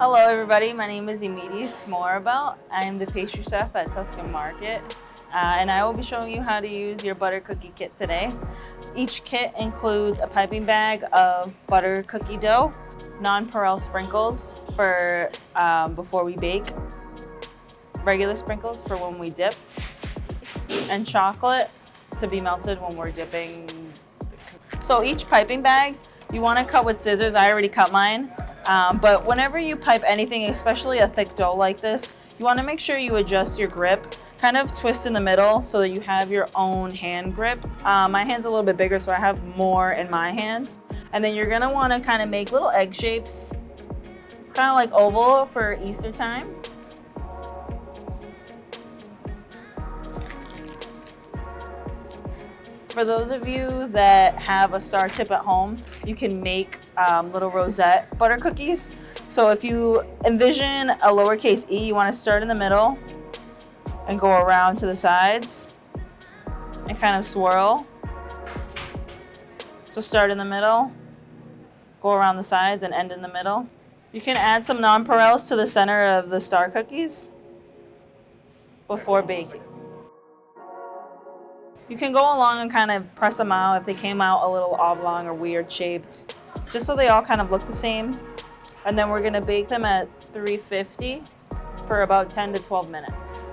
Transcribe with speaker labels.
Speaker 1: Hello everybody, my name is Emiris. I am the pastry chef at Tuscan Market, and I will be showing you how to use your butter cookie kit today. Each kit includes a piping bag of butter cookie dough, nonpareil sprinkles for before we bake, regular sprinkles for when we dip, and chocolate to be melted when we're dipping. So each piping bag, you want to cut with scissors. I already cut mine. But whenever you pipe anything, especially a thick dough like this, you want to make sure you adjust your grip, kind of twist in the middle so that you have your own hand grip. My hand's a little bit bigger, so I have more in my hand. And then you're going to want to kind of make little egg shapes, kind of like oval for Easter time. For those of you that have a star tip at home, you can make little rosette butter cookies. So if you envision a lowercase e, you want to start in the middle and go around to the sides and kind of swirl. So start in the middle, go around the sides and end in the middle. You can add some nonpareils to the center of the star cookies before baking. You can go along and kind of press them out if they came out a little oblong or weird shaped, just so they all kind of look the same. And then we're gonna bake them at 350 for about 10 to 12 minutes.